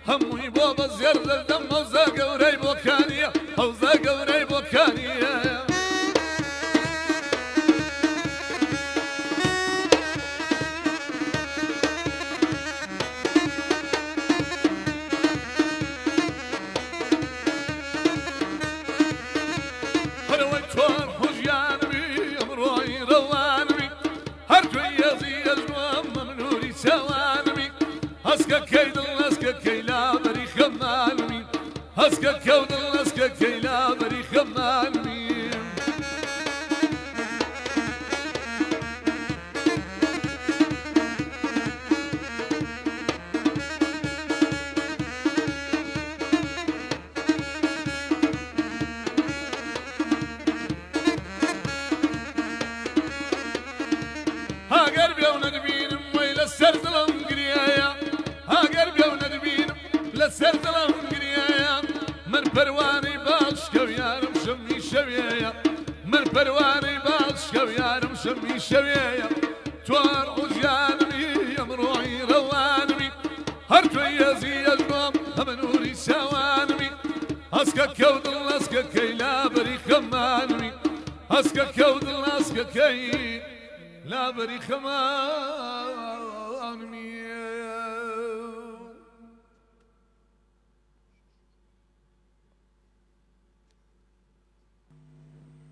E: همي بابا زير الدم وزاق وريب وكانية وزاق وريب وكانية هەسکە کەوتن هەسکە کەیلا بەری خەمانمی هاگەر بێ و نەدبینم وەی لەسەر دڵم گریایە هاگەر بێ و نەدبینم لەسەر دڵم گریایە من پەروانەی باشکە و یارم شەمی شەوێیە من پەروانەی باشکە و یارم شەمی شەوێیە توار ئوژیانمی ئەمڕۆی ڕەوانمی هەر توی ئەزیەژمام هەمە نووری چاوانمی هەسکە کەوتن هەسکە کەیلا بەری خەمانمی هەسکە کەوتن هەسکە کەی لا بەری خەمانمی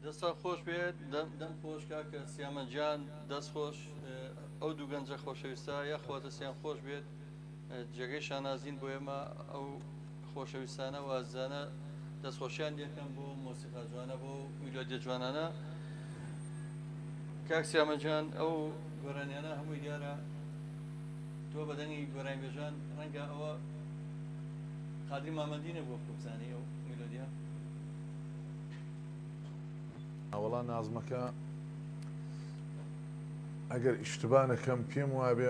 C: دەستا خۆش بێت دەم خۆش کاکە سیامەنجان دەست خۆش ئەو دوو گەنجە خۆشەویستە یاخواتە سیان خۆش بێت جێگەی شانازین بۆ ئێمە ئەو خۆشەویستانە وازانە دەستخۆشیان لێکەم بۆ مۆسیقا جوانە بۆ میلۆدیە جوانانە کاک سیامەنجان ئەو گۆرانیانە هەمووی دیارە تۆ بەدەنی گۆرانی بێژان ڕەنگە ئەوە قادری مامەندینە بۆ بزانی ئەو میلۆدیە
D: ئەوڵا نازمەکە ئەگەر ئیشتبانەکەم پێم وابێ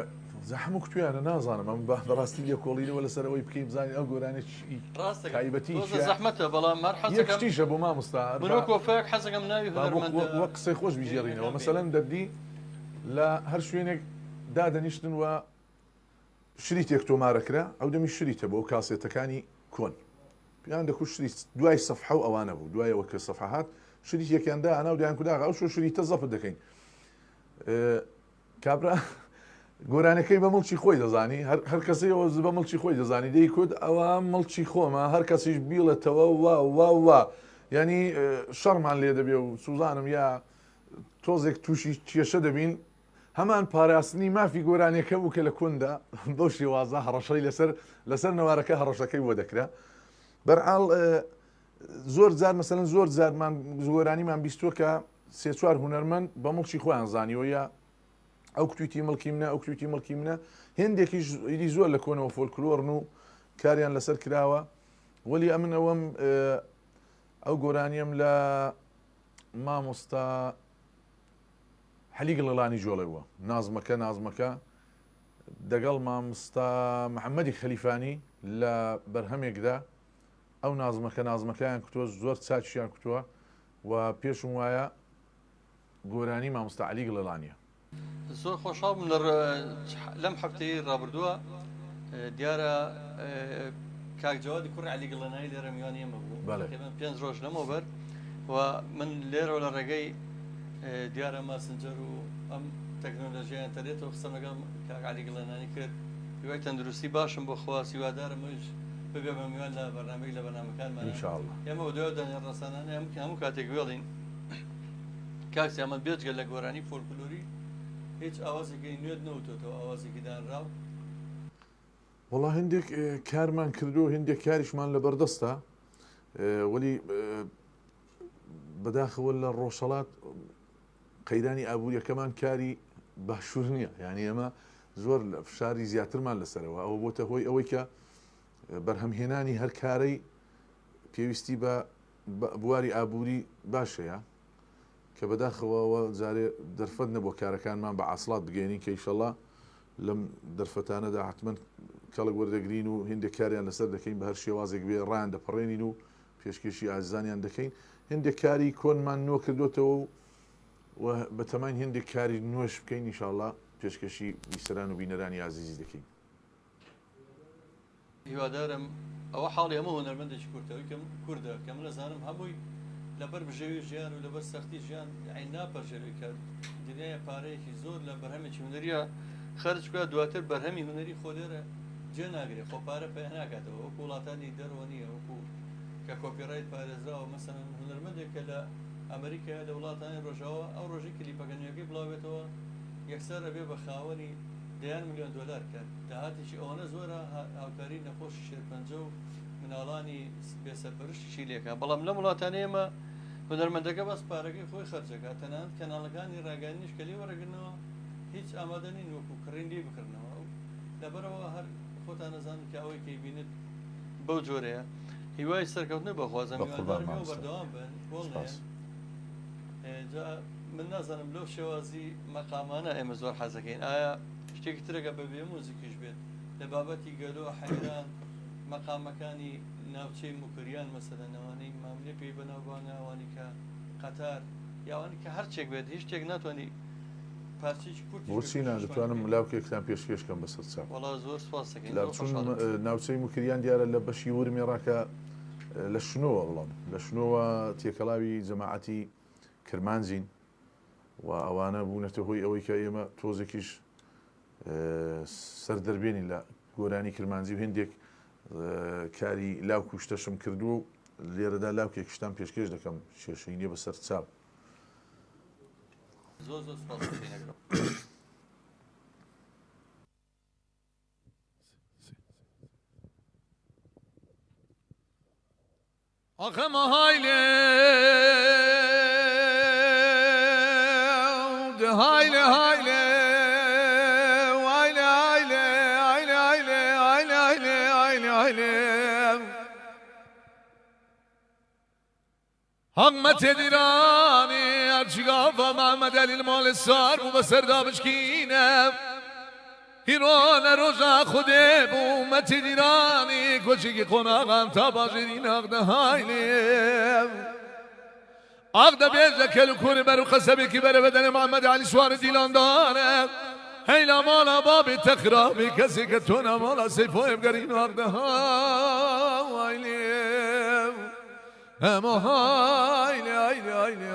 D: هەموو کتویانە نازانم ئەم بەڕاستی لێ کۆڵینەوە لەسەرەوەی بکەی بزانانی ئەو گۆرانی تایبەتی
C: زەحمەتە بەڵام
D: یەکتیشە بۆ مامۆستا
C: کۆفەیەک حەزەکەم ناوی
D: وە قسەی خۆش بیژێڕینەوە مەسەلەن دەردی لە هەر شوێنێک دادەنیشتن وە شریتێک تۆمارەکرا ئەو دەمی شریتە بۆ کاسێتەکانی کۆن پیان دەکوت شریت دوای سەفحە و ئەوانە بوو دوایەوە کە سەفحات شریتێکیاندا ئەنا و دیان کوداغ ئەو شۆ شریتە زەفت دەکەین کابرا گۆرانەکەی بە مڵکی خۆی دەزانی هەر کەسەوە بە مڵکی خۆی دەزانی دەیکوت ئەوە مڵکی خۆمە هەر کەسیش بیڵێتەوە وا ینی شەڕمان لێ دەبێ و سوزانم یا تۆزێک تووشی کێشە دەبین هەمان پاراستنی مافی گۆرانەکە بوو کە لە کوندا بەو شێوازە هەڕەشەی لەسەر نەوارەکە هەڕەشەکەی بۆ دەکرا بەرحاڵ زۆر جار مەسەلەن زۆر جارمان گۆرانیمان بیستووە کە سێ چوار هونەرمەند بە مڵکی خۆیان زانیوە یا ئەو کتویتی مڵکی منە ئەو کتویتی مڵکی منە هێندێکیش ئیدی زۆر لە کۆنەوە فۆلکلۆرن و کاریان لەسەر کراوە وەلی ئەمن ئەوەم ئەو گۆرانیم لە مامۆستا حەلی گڵەڵانی جۆڵێەوە نازمەکە دەگەڵ مامۆستا محەممەدی خەلیفانی لە بەرهەمێکدا ئەو نازمەکەیان کتۆ زۆر چاچیان کتووە و پێشم وایە گۆرانی مامۆستا عەلی گڵەڵانیە
C: زۆر خۆشحاڵم لەم هەفتەی ڕابردووە دیارە کاک جەوادی کوڕی عەلی گڵەڵانی لێرە میوانی ئێمە بوو پێنج ڕۆژ لەمەوبەر و من لێرەوە لە ڕێگەی دیارە ماسنجەر و ئەم تەکنۆلۆژیای ئینتەرنێتەوە قسەم لەگەڵ کاک عەلی گڵەڵانی کرد هیوای تەندروستی باشم بۆ خوا سیوادارم مش ببێ بە میوان لە بەرنامەی لە بەرنامەکانمان
D: ئینشاءڵڵا
C: ئێمە بە دوای دەنیا ڕەسانانە هەموو کاتێک وێڵین کاک سیامەند بێجگە لە گۆرانی فۆلکلۆری هیچ ئاوازێکی نوێت نەوتۆتەوە ئاوازێکی دانراو
D: وەڵا هەندێک کارمان کردو هەندێک کاریشمان لە بەردەستە وەلی بەداخەوە لە ڕۆژهەڵات قەیرانی ئابوووریەکەمان کاری باشوور نییە یعنی ئەمە زۆر لە فشاری زیاترمان لەسەرەوە ئەوە بۆتە هۆی ئەوەی کە بەرهەمهێنانی هەر کارەی پێویستی بە بواری ئابووری باشەیە کە بەداخەوەەوە جارێ دەرفەت نەبووە کارەکانمان بە عاسڵات بگەێنین کە ئیشەڵڵا لەم دەرفەتانەدا حتمما کەڵک وەردەگرین و هێندێک کاریان لەسەر دەکەین بە هەر شێوازێک بێ ڕیان دەپەڕێنین و پێشکەشی ئازانیان دەکەین هێندێک کاری کۆنمان نوۆ کردوتەوە و بەتەمان هێندێک کاری نوێش بکەین ئیشەڵڵا پێشکەشی بیسەران و بینەرانی عزیزی دەکەین
C: هیوادارم ئەوە حاڵی هەموو هونەرمەندێکی کورتەوەی کووردە کە من لەزانم هەمووی لەبەر بژێوی ژیان و لەبەر سەختی ژیان عین ناپەرژێوی کە دنیای پارەیەکی زۆر لە بەرهەمێکی هونەریە خەرج بکە دواتر بەرهەمی هونەری خۆ لێرە جێ ناگرێت خۆ پارە پێ ناکاتەوە وەکو وڵاتانی دەرەوە نییە وەکو کە کۆپیڕایت پارێزراوە مەسەن هونەرمەندێک کە لە ئەمریکا لە وڵاتانی ڕۆژەوە ئەو ڕۆژی کلیپەکە نوێیەکەی بڵاوێتەوە یەکسەر ئەبێ بە خاوەنی $1 ملیۆن کە داهاتێکی ئەوەنە زۆرە هاوکاری نەخۆشی شێرپەنجە و مناڵانی بێسەرپەرشتیشی لێکە بەڵام لە وڵاتانە ئێمە هونەرمەندەکە بەس پارەکەی خۆی خەرجەکە تەنانەت کەناڵەکانی ڕاگەیاندنیش کە لێ وەرەگرنەوە هیچ ئامادە نین وەکو کڕین لێ بکردنەوە لەبەرەوە هەر خۆتان نەزانن کە ئەوەی کەی بینێت بەو جۆرەیە هیوای سەرکەوتنە بەخوازم میواندارمیەوە بەردەوام بن من نازانم لەو شێوازی مەقامانە ئێمە زۆر حەزەکەین ئایا شتێکی ترەکە بەبێ موزیکیش بێت لە بابەتی گەلۆ حەیران مەقامەکانی ناوچەی موکریان مەسەلەنەوانەی ماملێ پێی بەناوبانە ئەوانی کە قەتار یاوانی کە هەرچێک بێت هیچ شتێک ناتوانانی پارچێکی کورتی
D: بۆچی دەتوانم لاوکێکتان پێشکەشکەم بەسەر چاپ
C: وەڵا زۆر سپاس دەکەین
D: چون ناوچەی موکریان دیارە لە بەشی ورمێڕاکە لە شنۆوە بڵام لە شنۆوە تێکەڵاوی جەماعەتی کرمانجین و ئەوانە بوونەتە هۆی ئەوەی کە ئێمە تۆزێکیش سەردەربێنی لە گۆرانی کرمانجی و هێندێک کاری لاو کوشتەشم کردو و لێرەدا لاوکێک شتان پێشکەش دەکەم کێشەی بەسەر چاپ
C: زۆر زۆر سپاس دەکەین
E: آخه ما هایله ده هایله هایله وایله هایله هایله هایله هایله هایله هایله حقمت دیرانی ارچگاه و محمد علی المال سار و بسر دابشکینم ایران روزا خوده بومت دیرانی کچکی قناغم تا باجرین اغده هایلیم اغده بیزه کلو کوری برو قصبی که بره بدن محمد علی سوار دیلان داره هیلا مالا بابی تخرابی کسی که تو نمالا سیفوی بگرین اغده هایلیم اما هایلی هایلی هایلی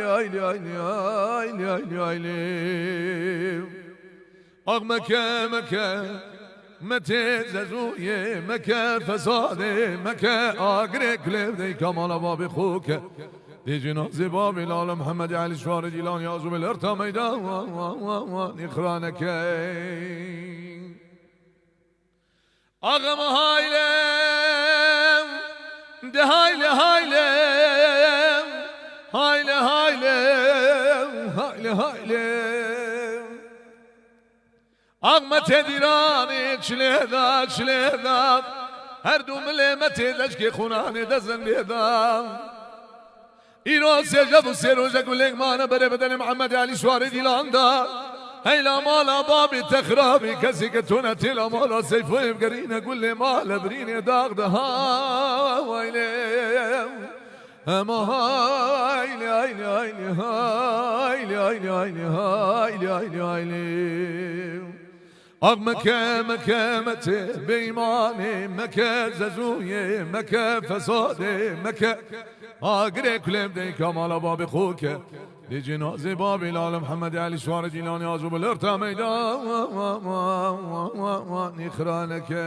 E: هایلی هایلی هایلی هایلی هایلی آق مکه مکه مته ززویه مکه فساده مکه آگره کلب دی کمال باب خوکه دی جنازه باب لال محمد علی شوار دیلان یازو بالارتا میدان نخرانکه آقا هایلم ده هایله هایله هایله هایله هایله هایله آقمت دیرانی چلیدا چلیدا هر دو ملمت لشک خونانی دزن بیدا ایرو سجد و سروجه گلگ مانا بره بدن محمد علی شوار دیلان دا هیلا مالا بابی تخرابی کسی که تونه تیلا مالا سیفوی بگرینه گل مالا برینه داغ ده هایلیم اما هایلی هایلی هایلی هایلی هایلی هایلی هایلی هایلی هایلی آق مکه مکه مته بیمانه مکه ززویه مکه فساده مکه آگره کلم دی کمال باب خوکه دی جنازه باب لال محمد علی شوار دیلانی آزو بلرتا میدان نخرانکه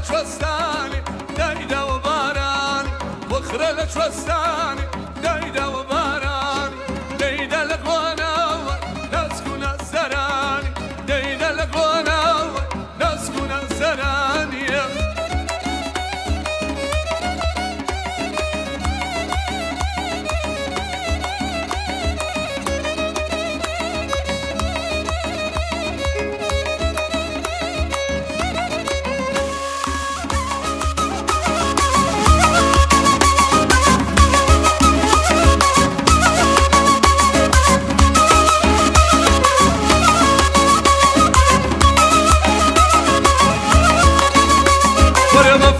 E: لشوستاني دايدا وباراني وخرة لشوستاني دايدا وباراني دايدا لقوانا نسكن الزراني دايدا لقوانا نسكن الزراني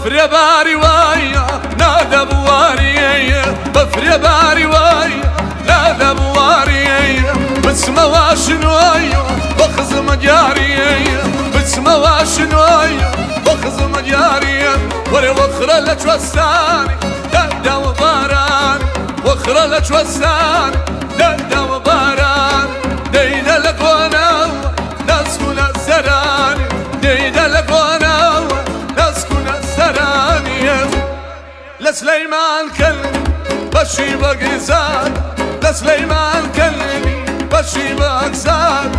E: بفري باري وايا نادى بواري بفري باري وايا نادى بواري بچمەوە شنوایە بە خزمە دیاریە بچمەوە شنوایە بە خزمە دیاریە وەرێ وەخرە لە کوێستانی دەرداوە باران وەخرە لە کوێستانی دەرداوە باران دەینە لە گۆنەوە دەستکونە سەرانی دەینە لە گۆنەوە دەستکونە سەرانیە لە سلەیمان کەلبی بەشی بەگیزان لە سلەیمان کەلبی بەشی بەگزان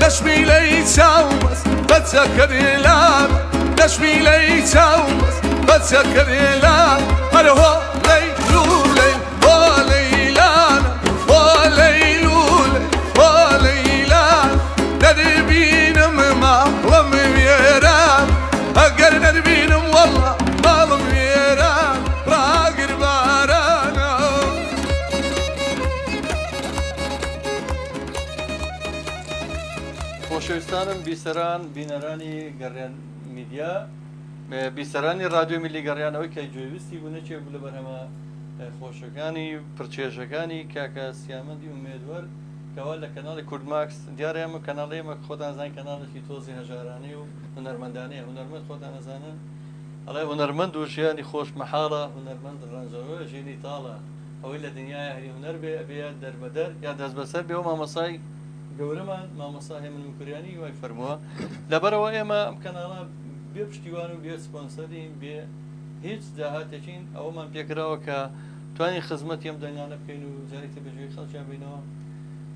E: دەشمیلەی چاومەس بەچەکەرێلان دەشمیلەی چاومەس بەچەکەرێلان هەرە هۆ لەیلوولەی هۆ لەیلانە هۆ لەیلوولەی هۆ لەیلان نەدەبینم ماڵم وێران ئەگەر نەدەبینم وەڵڵا ماڵم وێران ڕاگر بارانە
C: خۆشەویستانم بیسەران بینەرانی گەڕیان میدیا بیسەرانی رادیۆ میلی گەڕیانەوەی کە گوێویستی بوو نەچێ بوو لە بەرهەمە خۆشەکانی پرچێژەکانی کاکە سیامەندی ئومێدوەر کەوا لە کەناڵی کورد-ماکس دیارە ئەمە کەناڵی ئێمە خۆتان زانین کەناڵێکی تۆزی هەژارانەی و هونەرمەندانەیە هونەرمەند خۆتان نەزانن ئەڵێ هونەرمەند و ژیانی خۆش مەحاڵە هونەرمەند ڕەنجەوە ژیانی تاڵە ئەوەی لە دنیای هەری هونەر بێ ئەبێ دەربەدەر یا دەست بەسەر بێ و مامۆسای گەورەمان مامۆستا هێمن کوریانی وای فەرمووە لەبەرەوە ئێمە ئەم کەناڵە بێ پشتیوان و بێ سپۆنسەرین بێ هیچ داهاتێکین ئەوەمان پێکراوە کە توانی خزمەتی ئەم دەنگانە بکەین و جارێکی بەجێی خەڵکیان بینەوە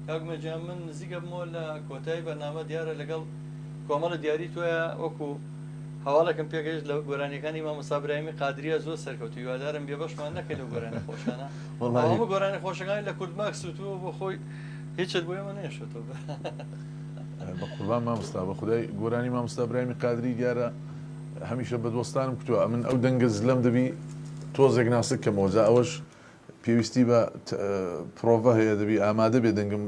C: کاکمەجان من نزیکە بمەوە لە کۆتایی بەرنامە دیارە لەگەڵ کۆمەڵە دیاری تۆیە وەکو هەواڵێکم پێگەیشت لە گۆرانیەکانی مامۆستا برایمی قادریە زۆر سەرکەوتوی هیوادارم بێبەشمان نەکەین لەو گۆرانی خۆشانە هەموو گۆرانی خۆشەکانی لە کورد-ماکس سوتووە بۆ خۆی هیچت بۆ ئێمە نێشێتەوە
D: بە قوربان مامۆستا بە خودای گۆرانی مامۆستا برایمی قادری دیارە هەمیشە بە دۆستانم کتووە من ئەو دەنگە زلەم دەبی تۆزێک ناسک کەمەوە جا ئەوەش پێویستی بە پرۆڤە هەیە دەبی ئامادە بێ دەنگم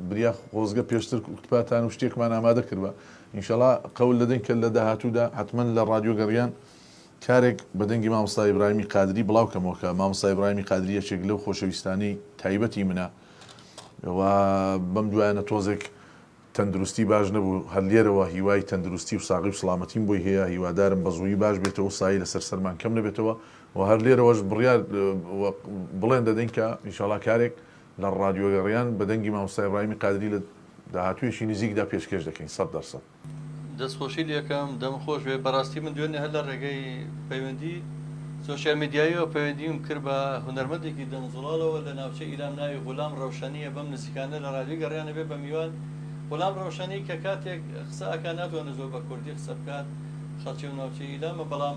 D: بریا خۆزگە پێشتر کوتپاتان و شتێکمان ئامادە کردوە ئینشەڵا قەول دەدەین کە لە داهاتوودا حتمما لە ڕادیۆ گەڕیان کارێک بە دەنگی مامۆستا ئیبراهیمی قادری بڵاوکەمەوە کە مامۆستا ئیبراهیمی قادری یەکێک لەو خۆشەویستانەی تایبەتی منە و بەم دوایانە تۆزێک تەندروستی باش نەبوو هەر لێرەوە هیوای تەندروستی و ساغی و سڵامەتیم بۆی هەیە هیوادارم بە زووی باش بێتەوە سایی لەسەر سەرمان کەم نەبێتەوە و هەر لێرەوەش بڕیار بڵێن دەدەین کە ئینشەڵا کارێک لە ڕادیۆ گەڕیان بە دەنگی مامۆستا ئیبراهیمی قادری لە داهاتوویەکی نزیکدا پێشکەش دەکەین 100%.
C: دەستخۆشی لەکەم دەم خۆش بێ بەڕاستی من دوێنێ هەر لە ڕێگەی پەیوەندی سۆشیال میدیاییەوە پەیوەندیم کرد بە هونەرمەندێکی دەمزوڵاڵەوە لە ناوچەی ئیران ناوی غولام ڕەوشەنیە بەم نزیکانە لە رادیۆ گەڕیانە بێ بە میوان غولام ڕەوشەنی کە کاتێک قسە ئەکا ناتوانێت زۆر بە کوردی قسە بکات خەڵکی و ناوچەی ئیرانە بەڵام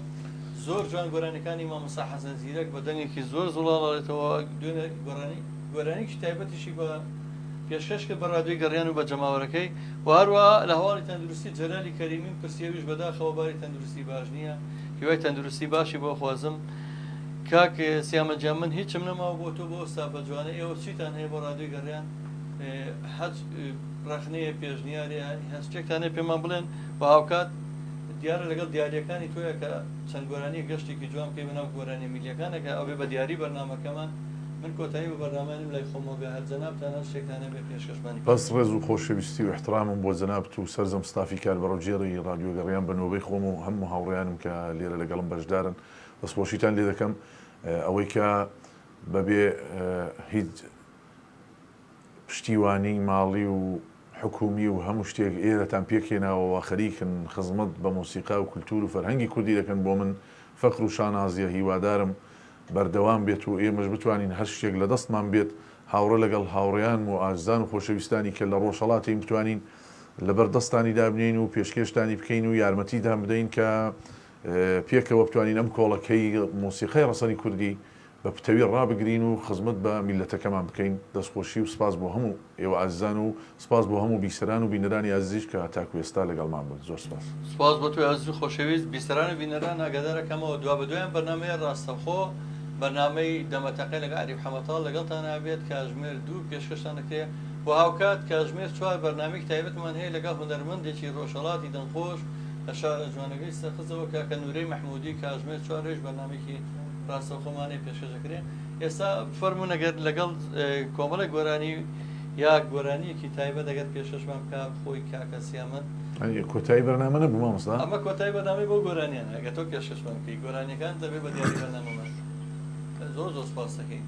C: زۆر جوان گۆرانەکانی مامۆستا حەسەن زیرەک بە دەنگێکی زۆر زوڵاڵێتەوە دوێنێ گۆرانێکی تایبەتیشی بە پێشکەش کرد بە رادیۆی گەڕیان و بە جەماوەرەکەی و هەروە لە هەواڵی تەندروستی جەلالی کەریمین پرسیەویش بەداخەوە باری تەندروستی باش نییە هیوای تەندروستی باشی بۆ خوازم کاک سیامەجان من هیچم نەماوە بۆ تۆ بۆ ئێستا بە جوانە ئێوە چیتان هەیە بۆ رادیۆی گەڕیان حەج ڕەخنەیە پێشنیارێ هەستێکتان هەیە پێمان بڵێن بە هاوکات دیارە لەگەڵ دیاریەکانی تۆیە کە چەند گۆرانی گەشتێکی جوان پێ بناو گۆرانی میلیەکانەکە ئەوێ بە دیاری بەرنامەکەمان من کۆتایی بە بەرنامەیم لای خۆمەوە بێ هەر جەنابتان هەر شتێکتانە بێ پێشکەشمانی
D: بەس ڕێز و خۆشەویستی و احترامم بۆ جەنابت و سەرجەم ستافی کاربەڕەوجێڕی رادیۆ گەڕیان بە نۆبەی خۆم و هەموو هاوڕێیانم کە لێرە لەگەڵم بەشدارن دەستخۆشیتان لێ دەکەم ئەوەی کە بەبێ هیچ پشتیوانی ماڵی و حکومی و هەموو شتێک ئێرەتان پێکێناوەوە خەریکن خزمەت بە مۆسیقا و کولتور و فەرهەنگی کوردی دەکەن بۆ من فەقر و شانازیە هیوادارم بەردەوام بێت و ئێمەش بتوانین هەر شتێک لە دەستمان بێت هاوڕە لەگەڵ هاوڕێیان و ئازدان و خۆشەویستانی کە لە ڕۆژهەڵاتی بتوانین لەبەر دەستانی دابنین و پێشکەشتانی بکەین و یارمەتیدان بدەین کە پێکەوە بتوانین ئەم کۆڵەکەی مۆسیقای ڕەسەنی کوردی بە پتەوی ڕابگرین و خزمەت بە میلەتەکەمان بکەین دەستخۆشی و سپاس بۆ هەموو ئێوە ئازیزان و سپاس بۆ هەموو بیسەران و بینەرانی عزیز کە تاکو ئێستا لەگەڵمان بوون زۆر سپاس.
C: سپاس بۆ توی عزیز و خۆشەویست بیسەران و بینەران ئاگادارەکەمەوە دوا بەدوایان بەرنامەیە ڕاستەخۆ بەرنامەی دەمەتەقەی لەگەڵ عەریف حەمەتاڵ لەگەڵتان ئابێت کاتژمێر 2 پێشکەشتان دەکرێت بۆ هاوکات کاتژمێر 4 بەرنامەیەکی تایبەتمان هەیە لەگەڵ هونەرمەندێکی ڕۆژهەڵاتی دڵخۆش لە شارە جوانەکەی سەرخزەوە کاکە نورەی مەحموودی کاتژمێر 4 بەرنامێکی ڕاستەوخۆمانەی پێشکەش دەکرێت. ئێستا فەرموون ئەگەر لەگەڵ کۆمەڵێک گۆرانی یا گۆرانیەکی تایبەت دەگەت پێشەشمان بکە خۆی کاکە سیامەت
D: کۆتایی بەرنامە نەبوو مامۆستا
C: ئەمە کۆتایی بەنامی بۆ گۆرانیان ئەگە تۆ پێشەشمان بکەی گۆرانیەکان دەبێت بە دیاری بەرنامەمان زۆر زۆر سپاس دەکەین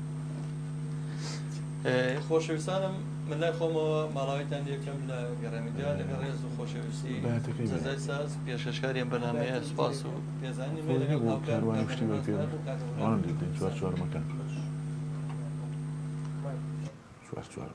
C: خۆشەویستانم من لای خۆمەوە ماڵاویتان یەکەم لە گەڕامیدیا لەگەڵ ڕێز و خۆشەویستی سزای ساز پێشەشکاریان بەنامەیە سپاس و پێزانی
D: چوارمەکان چوار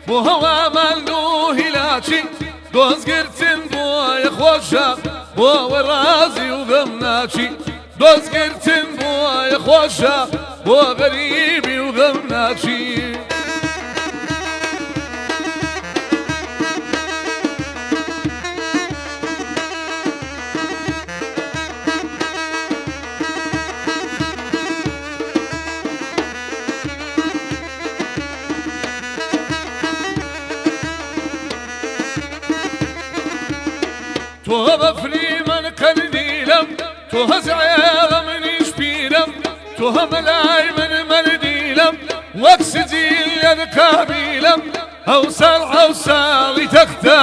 E: بۆ هەوامان دوو هیلاچی دۆزگرتن بۆیە خۆشە بۆ وەڕازی و غەم ناچی دۆزگرتن بۆیە خۆشە بۆ غەریبی و غەم ناچی تۆ بەفری من قەندیلم تۆ هەزعێڵە منیش پیرم تۆ هەمەلای من مەردیلم وەک سجیل لەن کابیلم هەوساڵ هەوساڵی تەختە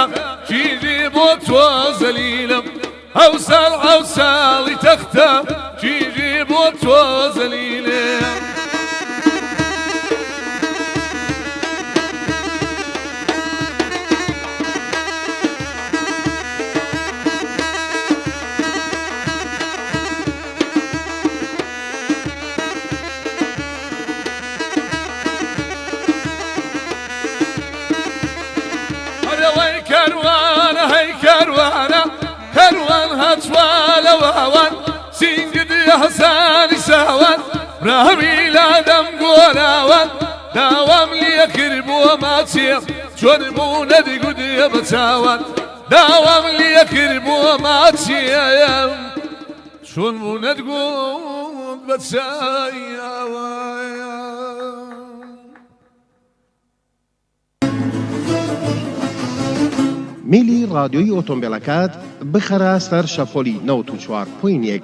E: چیری بۆ تۆ زەلیلم هەوساڵ هەوساڵی تەختە چیری بۆ تۆ زەلیلم كروان هاتوال وهوان سينجد حسان ساوان راهمي لادم قولاوان داوام لي كرب وماتيم شربو ندي قد يبتاوان داوام لي كرب وماتيم شربو ندي قد بتاوان
B: میلی رادیۆی ئۆتۆمبیلەکەت بخەرە سەر شەپۆلی 94.1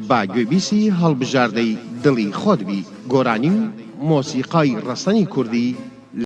B: با گوێبیسی هەڵبژاردەی دڵی خۆت بی گۆرانی و مۆسیقای ڕەسەنی کوردی